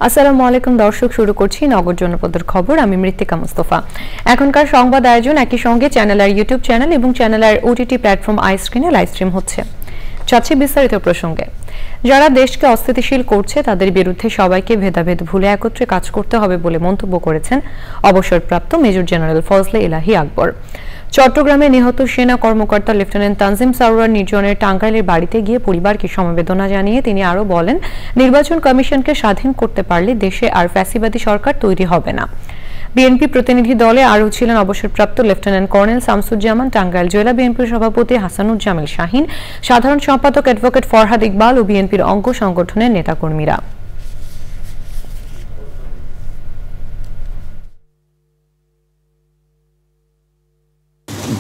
আসসালামু আলাইকুম দর্শক, শুরু করছি নগর জনপদের খবর। আমি মৃত্তিকা মুস্তফা। এখনকার সংবাদ আয়োজন একই সঙ্গে চ্যানেল আর ইউটিউব চ্যানেল এবং চ্যানেল আর ওটিটি প্ল্যাটফর্ম আইস্ক্রিনে লাইভ স্ট্রিম হচ্ছে। যাচ্ছি বিস্তারিত প্রসঙ্গে। যারা দেশকে অস্থিতিশীল করছে তাদের বিরুদ্ধে সবাইকে ভেদাভেদ ভুলে একত্রে কাজ করতে হবে বলে মন্তব্য করেছেন অবসরপ্রাপ্ত মেজর জেনারেল ফজলে ইলাহি আকবর। চট্টগ্রামে নিহত সেনা কর্মকর্তা লেফটেন্যান্ট তানজিম সারোয়ার নির্জনের টাঙ্গাইলের বাড়িতে গিয়ে পরিবারকে সমবেদনা জানিয়ে তিনি আরও বলেন, নির্বাচন কমিশনকে স্বাধীন করতে পারলে দেশে আর ফ্যাসিবাদী সরকার তৈরি হবে না। বিএনপি প্রতিনিধি দলে আরও ছিলেন অবসরপ্রাপ্ত লেফটেন্যান্ট কর্নেল শামসুজ্জামান, টাঙ্গাইল জেলা বিএনপির সভাপতি হাসানুজ্জামিল শাহিন, সাধারণ সম্পাদক অ্যাডভোকেট ফরহাদ ইকবাল ও বিএনপির অঙ্গ সংগঠনের নেতাকর্মীরা।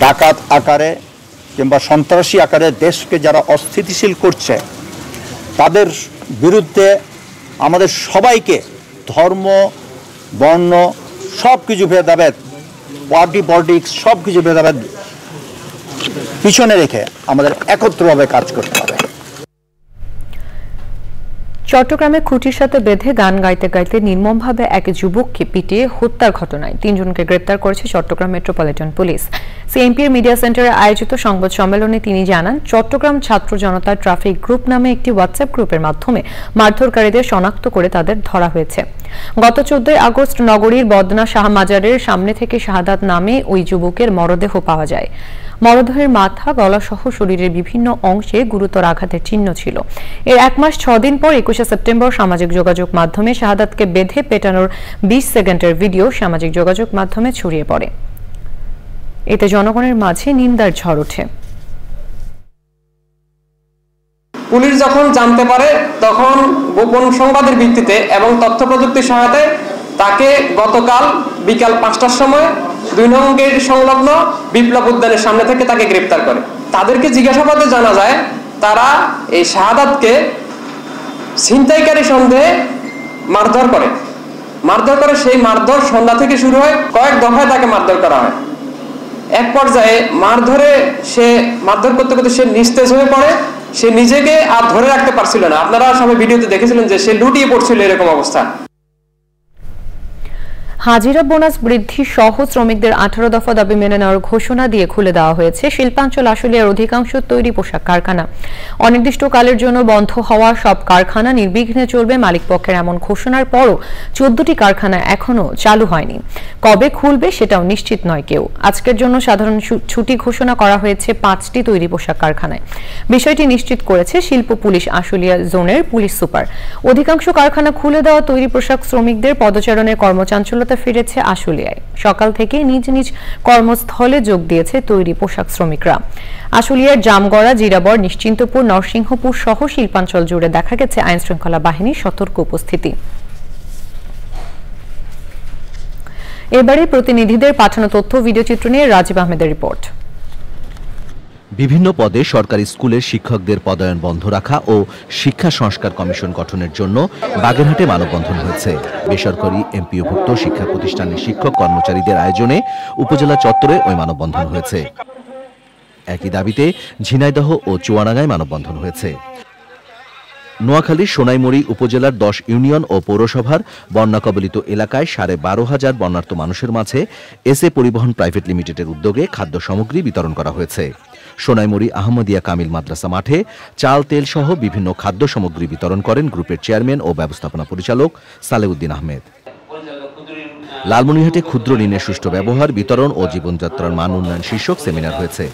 ডাকাত আকারে কিংবা সন্ত্রাসী আকারে দেশকে যারা অস্থিতিশীল করছে তাদের বিরুদ্ধে আমাদের সবাইকে ধর্ম, বর্ণ সব কিছু ভেদাভেদ, পার্টি পলিটিক্স সব কিছু ভেদাভেদ পিছনে রেখে আমাদের একত্রভাবে কাজ করতে হবে। চট্টগ্রামে খুঁটির সাথে বেঁধে গান গাইতে গাইতে নির্মমভাবে এক যুবককে পিটিয়ে হত্যার ঘটনায় ৩ জনকে গ্রেপ্তার করেছে চট্টগ্রাম মেট্রোপলিটন পুলিশ। সিএমপির মিডিয়া সেন্টারে আয়োজিত সংবাদ সম্মেলনে তিনি জানান, চট্টগ্রাম ছাত্র জনতা ট্রাফিক গ্রুপ নামে একটি হোয়াটসঅ্যাপ গ্রুপের মাধ্যমে মারধরকারীদের শনাক্ত করে তাদের ধরা হয়েছে। গত 14 আগস্ট নগরীর বদনা শাহ মাজারের সামনে থেকে শাহাদাত নামে ওই যুবকের মরদেহ পাওয়া যায়। মরদেহের মাথা, গলা সহ শরীরের বিভিন্ন অংশে গুরুতর আঘাতের চিহ্ন ছিল। এর 1 মাস 6 দিন পর 21শে সেপ্টেম্বর সামাজিক যোগাযোগ মাধ্যমে শাহাদাতকে বেঁধে পেটানোর 20 সেকেন্ডের ভিডিও সামাজিক যোগাযোগ মাধ্যমে ছড়িয়ে পড়ে। এতে জনগণের মাঝে নিন্দার ঝড় ওঠে। পুলিশ যখন জানতে পারে তখন গোপন সংবাদের ভিত্তিতে এবং তথ্য প্রযুক্তির সহায়তায় তাকে গতকাল বিকাল 5টার সময় 2 নং গেট সংলগ্ন বিপ্লব উদ্যানের সামনে থেকে তাকে গ্রেপ্তার করে। তাদেরকে জিজ্ঞাসাবাদে জানা যায় তারা এই শাহাদাতকে ছিনতাইকারী সন্দেহে মারধর করে। সেই মারধর সন্ধ্যা থেকে শুরু হয়, কয়েক দফায় তাকে মারধর করা হয়। এক পর্যায়ে মারধর করতে করতে সে নিস্তেজ হয়ে পড়ে। সে নিজেকে আর ধরে রাখতে পারছিল না। আপনারা সবাই ভিডিওতে দেখেছিলেন যে সে লুটিয়ে পড়ছিল এরকম অবস্থা। হাজিরা বোনাস বৃদ্ধি সহ শ্রমিকদের 18 দফা দাবি মেনে নেওয়ার ঘোষণা দিয়ে খুলে দেওয়া হয়েছে শিল্পাঞ্চল আশুলিয়ার অধিকাংশ তৈরি পোশাক কারখানা। অনির্দিষ্টকালের জন্য বন্ধ হওয়া সব কারখানা নির্বিঘ্নে চলবে মালিকপক্ষের এমন ঘোষণার পরও 14টি কারখানা এখনো চালু হয়নি। কবে খুলবে সেটাও নিশ্চিত নয় কেউ। আজকের জন্য সাধারণ ছুটি ঘোষণা করা হয়েছে 5টি তৈরি পোশাক কারখানায়। বিষয়টি নিশ্চিত করেছে শিল্প পুলিশ আশুলিয়া জোনের পুলিশ সুপার। অধিকাংশ কারখানা খুলে দেওয়া তৈরি পোশাক শ্রমিকদের পদচারণের কর্মচাঞ্চল্যতা ফিরেছে আশুলিয়ায়। সকাল থেকে নিজ নিজ কর্মস্থলে যোগ দিয়েছে তৈরি পোশাক শ্রমিকরা। আশুলিয়ার জামগড়া, জিরাবর, নিশ্চিন্তপুর, নরসিংহপুর সহ শিল্পাঞ্চল জুড়ে দেখা গেছে আইন শৃঙ্খলা বাহিনীর সতর্ক উপস্থিতি। এবারে প্রতিনিধিদের পাঠানো তথ্য ভিডিওচিত্র নিয়ে রাজীব আহমেদের রিপোর্ট। বিভিন্ন পদে সরকারি স্কুলের শিক্ষকদের পদায়ন বন্ধ রাখা ও শিক্ষা সংস্কার কমিশন গঠনের জন্য বাগেরহাটে মানববন্ধন হয়েছে। বেসরকারি এমপিওভুক্ত শিক্ষা প্রতিষ্ঠানের শিক্ষক কর্মচারীদের আয়োজনে উপজেলা চত্বরে ওই মানববন্ধন হয়েছে। একই দাবিতে ঝিনাইদহ ও চুয়াডাঙ্গায় মানববন্ধন হয়েছে। নোয়াখালীর সোনাইমুড়ি উপজেলার 10 ইউনিয়ন ও পৌরসভার বন্যা কবলিত এলাকায় 12,500 বন্যার্ত মানুষের মাঝে এসএ পরিবহন প্রাইভেট লিমিটেডের উদ্যোগে খাদ্য সামগ্রী বিতরণ করা হয়েছে। সোনাইমুড়ি আহমদিয়া কামিল মাদ্রাসা মাঠে চাল, তেল সহ বিভিন্ন খাদ্য সামগ্রী বিতরণ করেন গ্রুপের চেয়ারম্যান ও ব্যবস্থাপনা পরিচালক সালেউদ্দিন আহমেদ। লালমনিরহাটে ক্ষুদ্র ঋণের সুষ্ঠু ব্যবহার, বিতরণ ও জীবনযাত্রার মান উন্নয়ন শীর্ষক সেমিনার হয়েছে।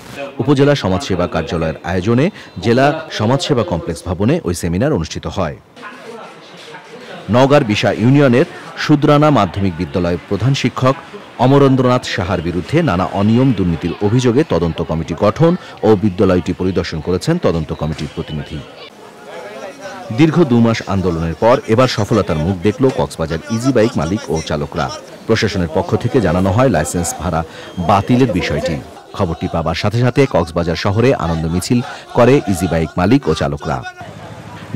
উপজেলা সমাজসেবা কার্যালয়ের আয়োজনে জেলা সমাজসেবা কমপ্লেক্স ভবনে ওই সেমিনার অনুষ্ঠিত হয়। নওগাঁর বিশা ইউনিয়নের সুদরানা মাধ্যমিক বিদ্যালয়ের প্রধান শিক্ষক অমরেন্দ্রনাথ সাহার বিরুদ্ধে নানা অনিয়ম দুর্নীতির অভিযোগে তদন্ত কমিটি গঠন ও বিদ্যালয়টি পরিদর্শন করেছেন তদন্ত কমিটির প্রতিনিধি। দীর্ঘ 2 মাস আন্দোলনের পর এবার সফলতার মুখ দেখল কক্সবাজার ইজি বাইক মালিক ও চালকরা। প্রশাসনের পক্ষ থেকে জানানো হয় লাইসেন্স ভাড়া বাতিলের বিষয়টি। খবরটি পাবার সাথে সাথে কক্সবাজার শহরে আনন্দ মিছিল করে ইজি বাইক মালিক ও চালকরা।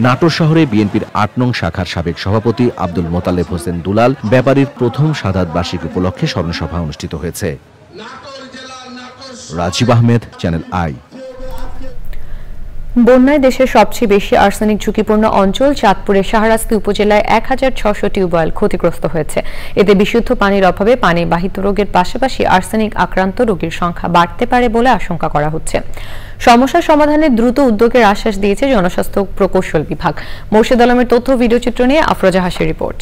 নাটোর শহরে বিএনপির 8 নং শাখার সাবেক সভাপতি আব্দুল মোতালেব হোসেন দুলাল ব্যাপারীর প্রথম শাহাদাত বার্ষিকী উপলক্ষে স্মরণসভা অনুষ্ঠিত হয়েছে। Rajib Ahmed, channel I. বন্যায় দেশের সবচেয়ে বেশি আর্সেনিক ঝুঁকিপূর্ণ অঞ্চল চাঁদপুরের শাহরাস্তি উপজেলায় 1600 টিউবওয়েল ক্ষতিগ্রস্ত হয়েছে। এতে বিশুদ্ধ পানির অভাবে পানিবাহিত রোগের পাশাপাশি আর্সেনিক আক্রান্ত রোগীর সংখ্যা বাড়তে পারে বলে আশঙ্কা করা হচ্ছে। সমস্যা সমাধানে দ্রুত উদ্যোগের আশ্বাস দিয়েছে জনস্বাস্থ্য প্রকৌশল বিভাগ। মোর্শেদ আলমের তথ্য ভিডিওচিত্র নিয়ে আফরোজা হাসির রিপোর্ট।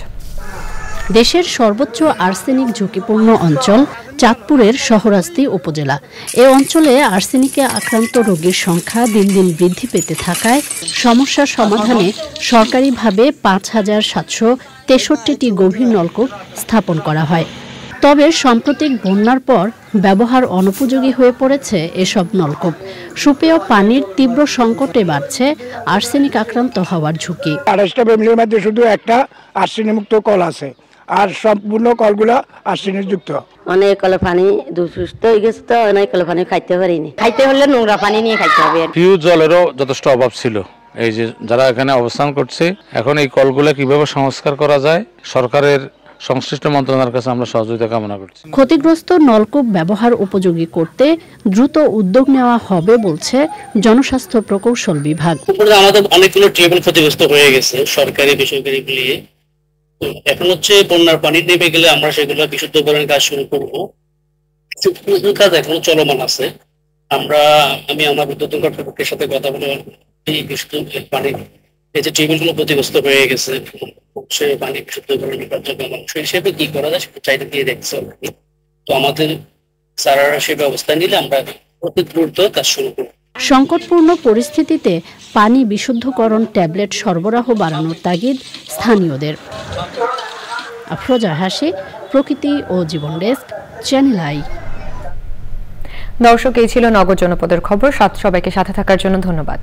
দেশের সর্বোচ্চ আর্সেনিক ঝুঁকিপূর্ণ অঞ্চল চাঁদপুরের শাহরাস্তি উপজেলা। এ অঞ্চলে আর্সেনিকে আক্রান্ত রোগীর সংখ্যা দিন দিন বৃদ্ধি পেতে থাকায় সমস্যা সমাধানে সরকারিভাবে 5763টি গভীর নলকূপ স্থাপন করা হয়। তবে সাম্প্রতিক বন্যার পর ব্যবহার অনুপযোগী হয়ে পড়েছে এসব নলকূপ। সুপেয় পানির তীব্র সংকটে বাড়ছে আর্সেনিক আক্রান্ত হওয়ার ঝুঁকি। 28টা বেমিলের মধ্যে শুধু একটা আর্সেনিক মুক্ত কল আছে, আর সম্পূর্ণ কলগুলো আর্সেনিক যুক্ত। অনেক কলে পানি দূষিত হয়ে গেছে, তো অনেক কলে পানি খাইতে পারিনি। খাইতে হলে নোংরা পানি নিয়ে খাইতে হবে। পিউ জলেরও যথেষ্ট অভাব ছিল। এই যে যারা এখানে অবস্থান করছে, এখন এই কলগুলো কিভাবে সংস্কার করা যায়, সরকারের সংশ্লিষ্ট মন্ত্রণালয়ের কাছে আমরা সহযোগিতা কামনা করছি। ক্ষতিগ্রস্ত নলকূপ ব্যবহার উপযোগী করতে দ্রুত উদ্যোগ নেওয়া হবে বলছে জনস্বাস্থ্য প্রকৌশল বিভাগ। আমাদের অনেকগুলো টিউবওয়েল ক্ষতিগ্রস্ত হয়ে গেছে সরকারি বেসরকারি মিলিয়ে। এখন হচ্ছে বন্যার পানি নেমে গেলে আমরা সেগুলো বিশুদ্ধকরণের কাজ শুরু করবো। কাজ এখনো চলমান আছে। আমি আমার বিদ্যুৎ কর্তৃপক্ষের সাথে কথা বলে এই বিশুদ্ধ পানি, এই যে টিউবওয়েলগুলো ক্ষতিগ্রস্ত হয়ে গেছে, সে পানি বিশুদ্ধকরণের কার্যক্রম অংশ হিসেবে কি করা যায় সেটা চাইতে দিয়ে দেখছে। তো আমাদের স্যারেরা সে ব্যবস্থা নিলে আমরা অতি দ্রুত কাজ শুরু করব। সংকটপূর্ণ পরিস্থিতিতে পানি বিশুদ্ধকরণ ট্যাবলেট সরবরাহ বাড়ানোর তাগিদ স্থানীয়দের। আফরোজা হাসি, প্রকৃতি ও জীবন ডেস্ক, চ্যানেল আই। দর্শক, এই ছিল নগর জনপদের খবর। সবাইকে সাথে থাকার জন্য ধন্যবাদ।